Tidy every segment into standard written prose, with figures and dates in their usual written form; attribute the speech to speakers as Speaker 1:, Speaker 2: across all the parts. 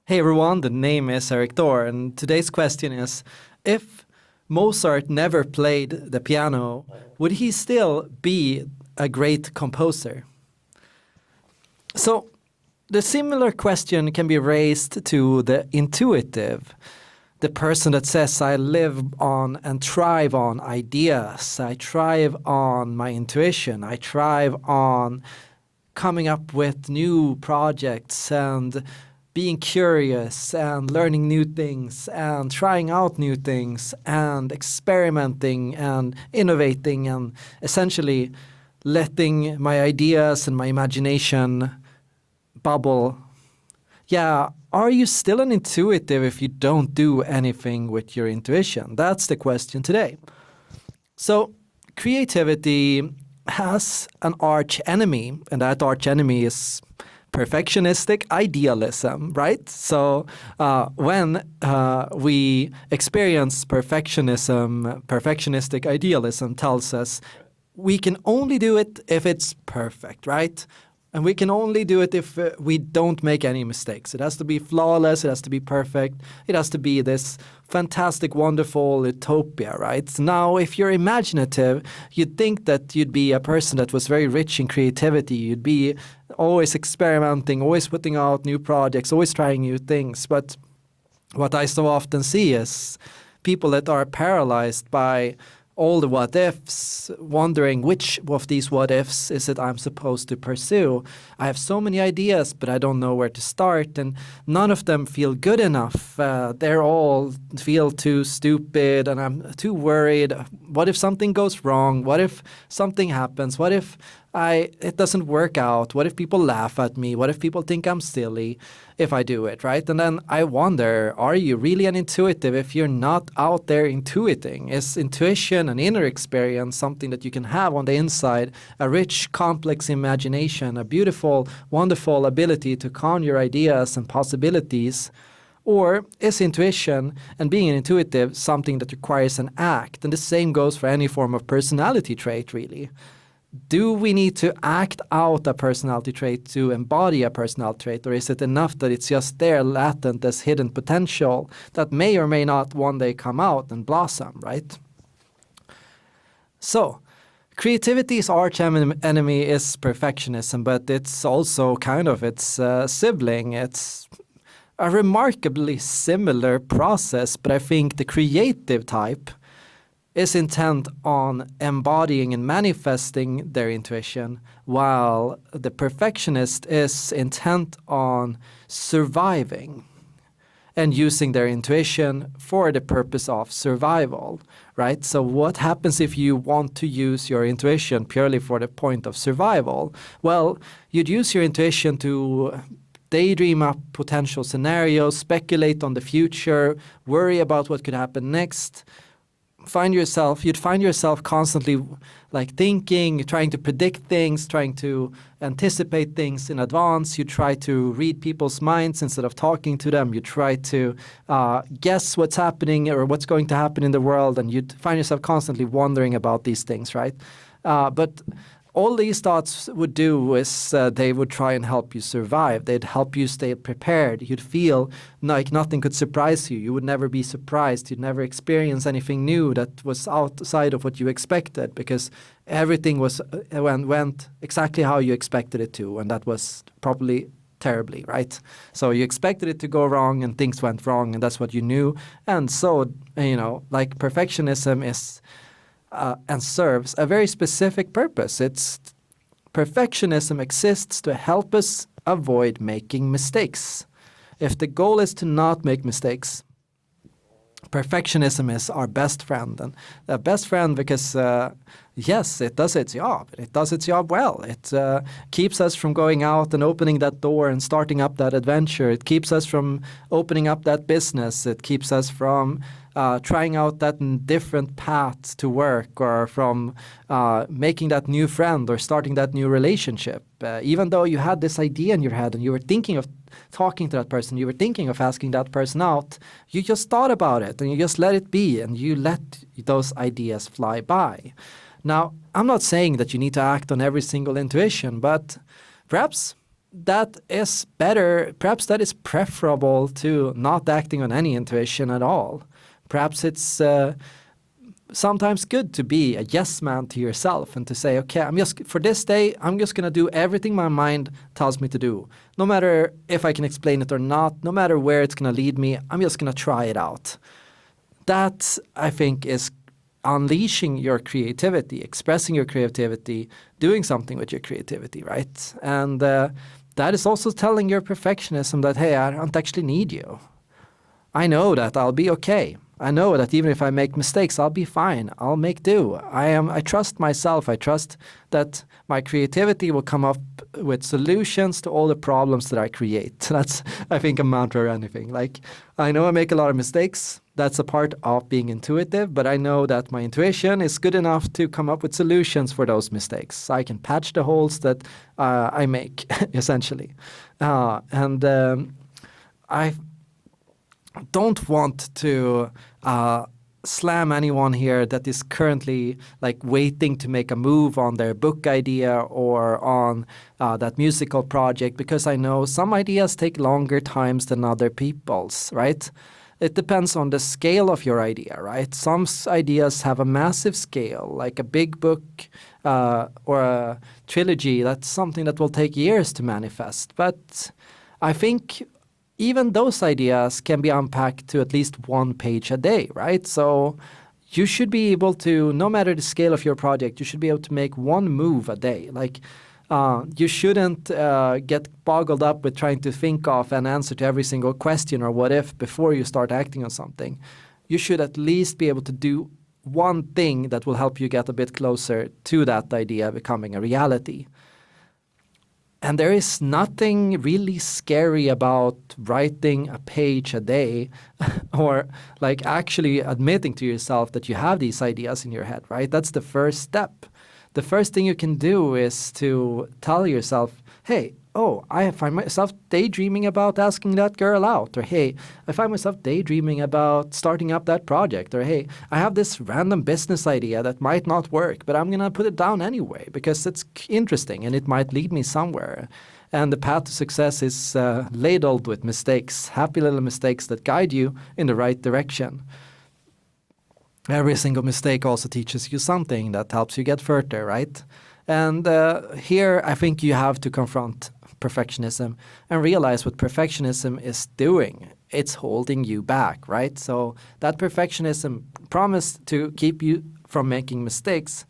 Speaker 1: Hey everyone, the name is Erik Thor, and today's question is, if Mozart never played the piano, would he still be a great composer? So, the similar question can be raised to the intuitive, the person that says, I live on and thrive on ideas, I thrive on my intuition, I thrive on coming up with new projects and being curious and learning new things and trying out new things and experimenting and innovating and essentially letting my ideas and my imagination bubble. Yeah, are you still an intuitive if you don't do anything with your intuition? That's the question today. So creativity has an arch enemy, and that arch enemy is perfectionistic idealism, right? So when we experience perfectionistic idealism tells us we can only do it if it's perfect, right? And we can only do it if we don't make any mistakes. It has to be flawless. It has to be perfect. It has to be this fantastic, wonderful utopia, right? So now, if you're imaginative, you'd think that you'd be a person that was very rich in creativity. You'd be always experimenting, always putting out new projects, always trying new things. But what I so often see is people that are paralyzed by all the what ifs, wondering which of these what ifs is it I'm supposed to pursue. I have so many ideas, but I don't know where to start, and none of them feel good enough. They're all feel too stupid, and I'm too worried. What if something goes wrong? What if something happens? What if it doesn't work out? What if people laugh at me? What if people think I'm silly if I do it, right? And then I wonder, are you really an intuitive if you're not out there intuiting? Is intuition an inner experience, something that you can have on the inside, a rich, complex imagination, a beautiful, wonderful ability to conjure ideas and possibilities? Or is intuition and being an intuitive something that requires an act? And the same goes for any form of personality trait, really. Do we need to act out a personality trait to embody a personality trait, or is it enough that it's just there latent as hidden potential that may or may not one day come out and blossom, right? So, creativity's arch enemy is perfectionism, but it's also kind of its sibling. It's a remarkably similar process, but I think the creative type is intent on embodying and manifesting their intuition, while the perfectionist is intent on surviving and using their intuition for the purpose of survival, right? So what happens if you want to use your intuition purely for the point of survival? Well, you'd use your intuition to daydream up potential scenarios, speculate on the future, worry about what could happen next. You'd find yourself constantly like thinking, trying to predict things, trying to anticipate things in advance. You try to read people's minds instead of talking to them. You try to guess what's happening or what's going to happen in the world, and you'd find yourself constantly wondering about these things, right? But all these thoughts would do is they would try and help you survive. They'd help you stay prepared. You'd feel like nothing could surprise you. You would never be surprised. You'd never experience anything new that was outside of what you expected, because everything went exactly how you expected it to, and that was probably terribly, right? So you expected it to go wrong and things went wrong, and that's what you knew. And so, like perfectionism is and serves a very specific purpose. Perfectionism exists to help us avoid making mistakes. If the goal is to not make mistakes, perfectionism is our best friend. And the best friend because, yes, it does its job. It does its job well. It keeps us from going out and opening that door and starting up that adventure. It keeps us from opening up that business. It keeps us from trying out that different path to work, or from making that new friend or starting that new relationship. Even though you had this idea in your head and you were thinking of talking to that person, you were thinking of asking that person out, you just thought about it and you just let it be, and you let those ideas fly by. Now, I'm not saying that you need to act on every single intuition, but perhaps that is better. Perhaps that is preferable to not acting on any intuition at all. Perhaps it's sometimes good to be a yes man to yourself and to say, okay, for this day, I'm just going to do everything my mind tells me to do. No matter if I can explain it or not, no matter where it's going to lead me, I'm just going to try it out. That, I think, is unleashing your creativity, expressing your creativity, doing something with your creativity, right? And that is also telling your perfectionism that, hey, I don't actually need you. I know that I'll be okay. I know that even if I make mistakes, I'll be fine. I'll make do. I trust myself. I trust that my creativity will come up with solutions to all the problems that I create. That's, I think, a mantra or anything. Like, I know I make a lot of mistakes. That's a part of being intuitive, but I know that my intuition is good enough to come up with solutions for those mistakes. I can patch the holes that I make, essentially. I don't want to slam anyone here that is currently like waiting to make a move on their book idea or on that musical project, because I know some ideas take longer times than other people's, right? It depends on the scale of your idea, right? Some ideas have a massive scale, like a big book or a trilogy. That's something that will take years to manifest. But I think even those ideas can be unpacked to at least one page a day, right? So you should be able to, no matter the scale of your project, you should be able to make one move a day. Like you shouldn't get boggled up with trying to think of an answer to every single question or what if before you start acting on something. You should at least be able to do one thing that will help you get a bit closer to that idea becoming a reality. And there is nothing really scary about writing a page a day or like actually admitting to yourself that you have these ideas in your head, right? That's the first step. The first thing you can do is to tell yourself, hey, I find myself daydreaming about asking that girl out. Or, hey, I find myself daydreaming about starting up that project. Or, hey, I have this random business idea that might not work, but I'm going to put it down anyway because it's interesting and it might lead me somewhere. And the path to success is ladled with mistakes, happy little mistakes that guide you in the right direction. Every single mistake also teaches you something that helps you get further, right? And here I think you have to confront perfectionism and realize what perfectionism is doing. It's holding you back, right? So that perfectionism promised to keep you from making mistakes,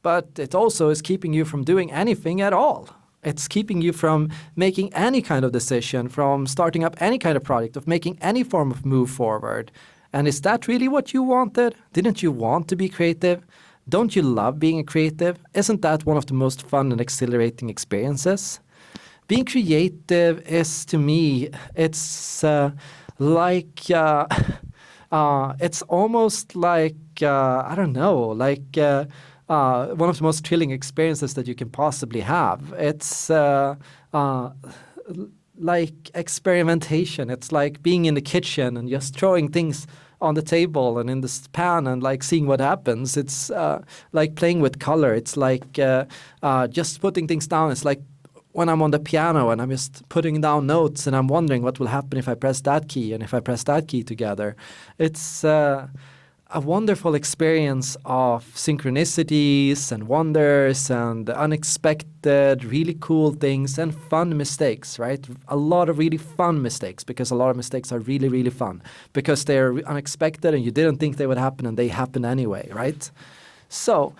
Speaker 1: but it also is keeping you from doing anything at all. It's keeping you from making any kind of decision, from starting up any kind of project, of making any form of move forward. And is that really what you wanted? Didn't you want to be creative? Don't you love being a creative? Isn't that one of the most fun and exhilarating experiences? Being creative is, to me, it's it's almost like, I don't know, like one of the most thrilling experiences that you can possibly have. It's like experimentation. It's like being in the kitchen and just throwing things on the table and in this pan and like seeing what happens. It's like playing with color. It's like just putting things down. It's like when I'm on the piano and I'm just putting down notes and I'm wondering what will happen if I press that key and if I press that key together. It's a wonderful experience of synchronicities and wonders and unexpected, really cool things and fun mistakes, right? A lot of really fun mistakes, because a lot of mistakes are really, really fun because they're unexpected and you didn't think they would happen and they happen anyway, right? So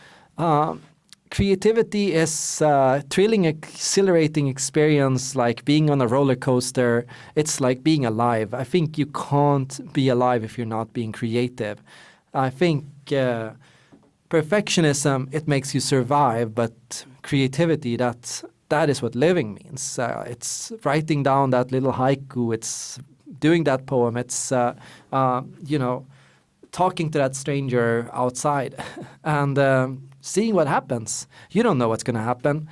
Speaker 1: creativity is a thrilling, exhilarating experience, like being on a roller coaster. It's like being alive. I think you can't be alive if you're not being creative. I think perfectionism, it makes you survive, but creativity, that is what living means. It's writing down that little haiku, it's doing that poem, it's, talking to that stranger outside and seeing what happens. You don't know what's going to happen.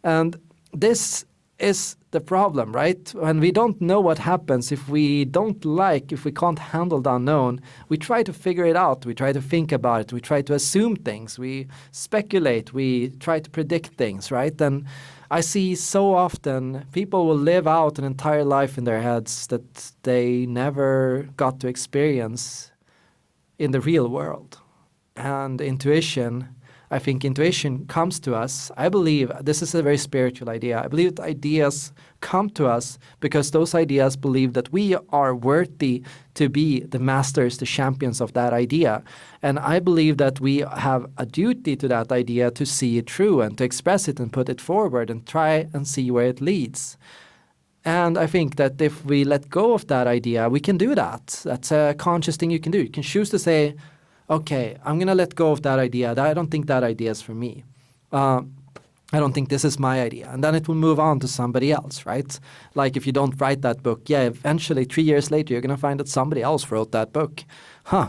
Speaker 1: And this is the problem, right? When we don't know what happens, if we can't handle the unknown, we try to figure it out. We try to think about it. We try to assume things. We speculate. We try to predict things, right? And I see so often people will live out an entire life in their heads that they never got to experience in the real world. And intuition, I think intuition comes to us. I believe this is a very spiritual idea. I believe that ideas come to us because those ideas believe that we are worthy to be the masters, the champions of that idea. And I believe that we have a duty to that idea to see it through and to express it and put it forward and try and see where it leads. And I think that if we let go of that idea, we can do that. That's a conscious thing you can do. You can choose to say, okay, I'm going to let go of that idea. I don't think that idea is for me. I don't think this is my idea. And then it will move on to somebody else, right? Like if you don't write that book, eventually 3 years later, you're going to find that somebody else wrote that book.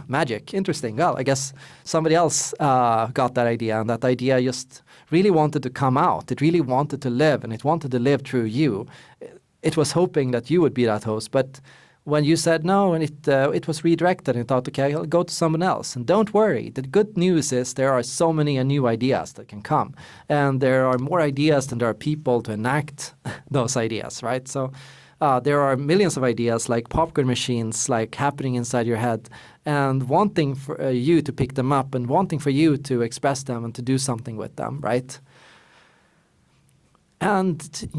Speaker 1: Magic. Interesting. Well, I guess somebody else got that idea, and that idea just really wanted to come out. It really wanted to live, and it wanted to live through you. It was hoping that you would be that host, but when you said no, and it was redirected, and thought, okay, I'll go to someone else. And don't worry, the good news is there are so many new ideas that can come. And there are more ideas than there are people to enact those ideas, right? So there are millions of ideas like popcorn machines like happening inside your head, and wanting for you to pick them up and wanting for you to express them and to do something with them, right? And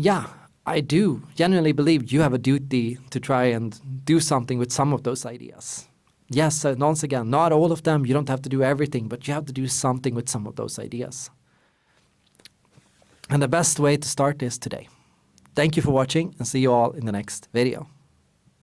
Speaker 1: I do genuinely believe you have a duty to try and do something with some of those ideas. Yes, once again, not all of them. You don't have to do everything, but you have to do something with some of those ideas. And the best way to start is today. Thank you for watching, and see you all in the next video.